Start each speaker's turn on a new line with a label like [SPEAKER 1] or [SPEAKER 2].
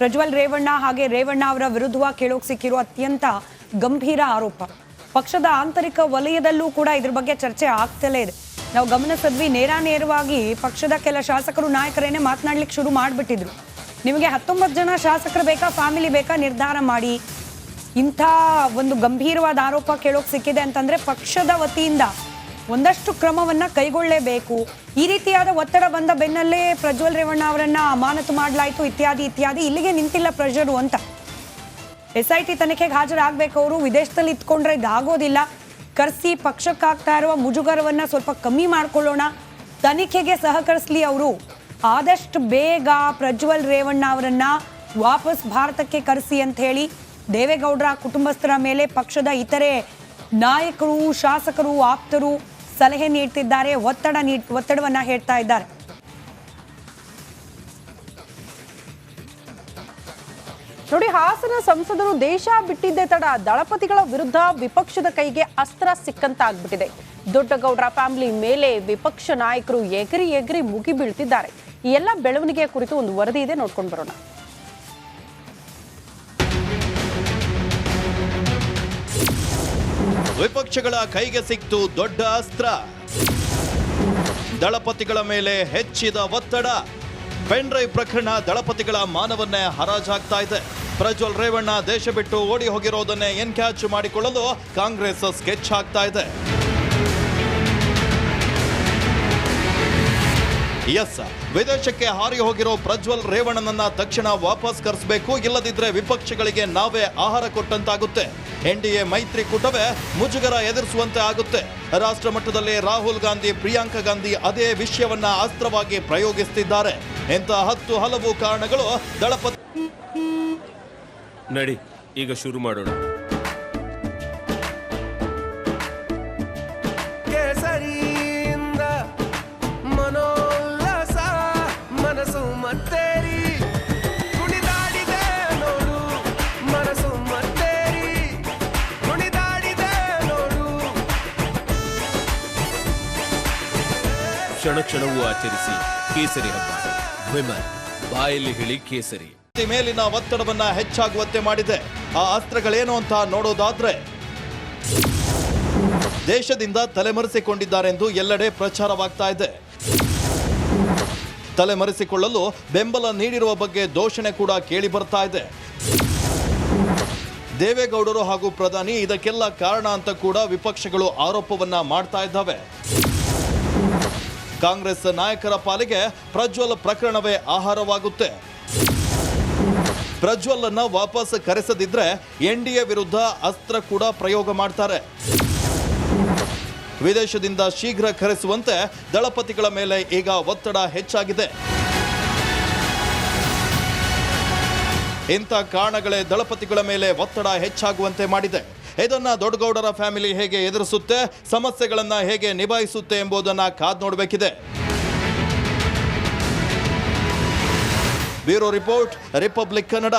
[SPEAKER 1] ಪ್ರಜ್ವಲ್ ರೇವಣ್ಣ ಹಾಗೆ ರೇವಣ್ಣ ಅವರ ವಿರುದ್ಧ ಕೇಳೋಕೆ ಸಿಕ್ಕಿರೋ ಅತ್ಯಂತ ಗಂಭೀರ ಆರೋಪ. ಪಕ್ಷದ ಆಂತರಿಕ ವಲಯದಲ್ಲೂ ಕೂಡ ಇದ್ರ ಬಗ್ಗೆ ಚರ್ಚೆ ಆಗ್ತಲೇ ಇದೆ. ನಾವು ಗಮನಿಸಿದ್ವಿ, ನೇರವಾಗಿ ಪಕ್ಷದ ಕೆಲ ಶಾಸಕರು ನಾಯಕರೇನೆ ಮಾತನಾಡ್ಲಿಕ್ಕೆ ಶುರು ಮಾಡಿಬಿಟ್ಟಿದ್ರು. ನಿಮಗೆ 19 ಜನ ಶಾಸಕರು ಬೇಕಾ, ಫ್ಯಾಮಿಲಿ ಬೇಕಾ, ನಿರ್ಧಾರ ಮಾಡಿ. ಇಂಥ ಒಂದು ಗಂಭೀರವಾದ ಆರೋಪ ಕೇಳೋಕೆ ಸಿಕ್ಕಿದೆ ಅಂತಂದ್ರೆ ಪಕ್ಷದ ವತಿಯಿಂದ ಒಂದಷ್ಟು ಕ್ರಮವನ್ನ ಕೈಗೊಳ್ಳಲೇಬೇಕು. ಈ ರೀತಿಯಾದ ಒತ್ತಡ ಬಂದ ಬೆನ್ನಲ್ಲೇ ಪ್ರಜ್ವಲ್ ರೇವಣ್ಣ ಅವರನ್ನ ಅಮಾನತು ಮಾಡಲಾಯಿತು, ಇತ್ಯಾದಿ ಇತ್ಯಾದಿ. ಇಲ್ಲಿಗೆ ನಿಂತಿಲ್ಲ ಪ್ರೆಷರು ಅಂತ. SIT ತನಿಖೆಗೆ ಹಾಜರಾಗಬೇಕು. ಅವರು ವಿದೇಶದಲ್ಲಿ ಇತ್ಕೊಂಡ್ರೆ ಇದಾಗೋದಿಲ್ಲ. ಕರೆಸಿ ಪಕ್ಷಕ್ಕಾಗ್ತಾ ಇರುವ ಮುಜುಗರವನ್ನ ಸ್ವಲ್ಪ ಕಮ್ಮಿ ಮಾಡ್ಕೊಳ್ಳೋಣ, ತನಿಖೆಗೆ ಸಹಕರಿಸಲಿ ಅವರು. ಆದಷ್ಟು ಬೇಗ ಪ್ರಜ್ವಲ್ ರೇವಣ್ಣ ಅವರನ್ನ ವಾಪಸ್ ಭಾರತಕ್ಕೆ ಕರೆಸಿ ಅಂತ ಹೇಳಿ ದೇವೇಗೌಡರ ಕುಟುಂಬಸ್ಥರ ಮೇಲೆ ಪಕ್ಷದ ಇತರೆ ನಾಯಕರು, ಶಾಸಕರು, ಆಪ್ತರು ಸಲಹೆ ನೀಡ್ತಿದ್ದಾರೆ, ಒತ್ತಡವನ್ನ ಹೇರ್ತಾ ಇದ್ದಾರೆ.
[SPEAKER 2] ನೋಡಿ, ಹಾಸನ ಸಂಸದರು ದೇಶ ಬಿಟ್ಟಿದ್ದೇ ತಡ ದಳಪತಿಗಳ ವಿರುದ್ಧ ವಿಪಕ್ಷದ ಕೈಗೆ ಅಸ್ತ್ರ ಸಿಕ್ಕಂತಾಗ್ಬಿಟ್ಟಿದೆ. ದೊಡ್ಡಗೌಡರ ಫ್ಯಾಮಿಲಿ ಮೇಲೆ ವಿಪಕ್ಷ ನಾಯಕರು ಎಗರಿ ಮುಗಿ ಬೀಳ್ತಿದ್ದಾರೆ. ಈ ಎಲ್ಲ ಬೆಳವಣಿಗೆಯ ಕುರಿತು ಒಂದು ವರದಿ ಇದೆ, ನೋಡ್ಕೊಂಡು ಬರೋಣ.
[SPEAKER 3] ವಿಪಕ್ಷಗಳ ಕೈಗೆ ಸಿಕ್ತು ದೊಡ್ಡ ಅಸ್ತ್ರ. ದಳಪತಿಗಳ ಮೇಲೆ ಹೆಚ್ಚಿದ ಒತ್ತಡ. ಪೆನ್ಡ್ರೈವ್ ಪ್ರಕರಣ ದಳಪತಿಗಳ ಮಾನವನ್ನೇ ಹರಾಜಾಗ್ತಾ ಇದೆ. ಪ್ರಜ್ವಲ್ ರೇವಣ್ಣ ದೇಶ ಬಿಟ್ಟು ಓಡಿ ಹೋಗಿರೋದನ್ನೇ ಎನ್ಕ್ಯಾಚ್ ಮಾಡಿಕೊಳ್ಳಲು ಕಾಂಗ್ರೆಸ್ ಸ್ಕೆಚ್ ಹಾಕ್ತಾ ಇದೆ. ಎಸ್, ವಿದೇಶಕ್ಕೆ ಹಾರಿ ಹೋಗಿರೋ ಪ್ರಜ್ವಲ್ ರೇವಣ್ಣನನ್ನ ತಕ್ಷಣ ವಾಪಸ್ ಕರೆಸಬೇಕು, ಇಲ್ಲದಿದ್ರೆ ವಿಪಕ್ಷಗಳಿಗೆ ನಾವೇ ಆಹಾರ ಕೊಟ್ಟಂತಾಗುತ್ತೆ. NDA ಮೈತ್ರಿಕೂಟವೇ ಮುಜುಗರ ಎದುರಿಸುವಂತೆ ಆಗುತ್ತೆ. ರಾಷ್ಟ್ರ ಮಟ್ಟದಲ್ಲಿ ರಾಹುಲ್ ಗಾಂಧಿ, ಪ್ರಿಯಾಂಕಾ ಗಾಂಧಿ ಅದೇ ವಿಷಯವನ್ನ ಅಸ್ತ್ರವಾಗಿ ಪ್ರಯೋಗಿಸುತ್ತಿದ್ದಾರೆ. ಇಂಥ ಹಲವು ಕಾರಣಗಳು ದಳಪತಿ.
[SPEAKER 4] ನಡಿ, ಈಗ ಶುರು ಮಾಡೋಣ. ಕ್ಷಣವೂ ಆಚರಿಸಿ ಕೇಸರಿ ಹಬ್ಬ. ವಿಮಲ್ ಬಾಯಲ್ಲಿ ಹೇಳಿ ಕೇಸರಿ.
[SPEAKER 3] ಮೇಲಿನ ಒತ್ತಡವನ್ನ ಹೆಚ್ಚಾಗುವಂತೆ ಮಾಡಿದೆ. ಆ ಅಸ್ತ್ರಗಳೇನು ಅಂತ ನೋಡೋದಾದ್ರೆ, ದೇಶದಿಂದ ತಲೆಮರೆಸಿಕೊಂಡಿದ್ದಾರೆಂದು ಎಲ್ಲೆಡೆ ಪ್ರಚಾರವಾಗ್ತಾ ಇದೆ. ತಲೆಮರೆಸಿಕೊಳ್ಳಲು ಬೆಂಬಲ ನೀಡಿರುವ ಬಗ್ಗೆ ದೂಷಣೆ ಕೂಡ ಕೇಳಿ ಬರ್ತಾ ಇದೆ. ದೇವೇಗೌಡರು ಹಾಗೂ ಪ್ರಧಾನಿ ಇದಕ್ಕೆಲ್ಲ ಕಾರಣ ಅಂತ ಕೂಡ ವಿಪಕ್ಷಗಳು ಆರೋಪವನ್ನ ಮಾಡ್ತಾ ಇದ್ದಾವೆ. ಕಾಂಗ್ರೆಸ್ ನಾಯಕರ ಪಾಲಿಗೆ ಪ್ರಜ್ವಲ್ ಪ್ರಕರಣವೇ ಆಹಾರವಾಗುತ್ತೆ. ಪ್ರಜ್ವಲ್ ಅನ್ನ ವಾಪಸ್ ಕರೆಸದಿದ್ರೆ NDA ವಿರುದ್ಧ ಅಸ್ತ್ರ ಕೂಡ ಪ್ರಯೋಗ ಮಾಡ್ತಾರೆ. ವಿದೇಶದಿಂದ ಶೀಘ್ರ ಕರೆಸುವಂತೆ ದಳಪತಿಗಳ ಮೇಲೆ ಈಗ ಒತ್ತಡ ಹೆಚ್ಚಾಗಿದೆ. ಇಂಥ ಕಾರಣಗಳೇ ದಳಪತಿಗಳ ಮೇಲೆ ಒತ್ತಡ ಹೆಚ್ಚಾಗುವಂತೆ ಮಾಡಿದೆ. ಇದನ್ನ ದೊಡ್ಡಗೌಡರ ಫ್ಯಾಮಿಲಿ ಹೇಗೆ ಎದುರಿಸುತ್ತೆ, ಸಮಸ್ಯೆಗಳನ್ನ ಹೇಗೆ ನಿಭಾಯಿಸುತ್ತೆ ಎಂಬುದನ್ನ ಕಾದ್ ನೋಡಬೇಕಿದೆ. Bureau report, republic Kannada.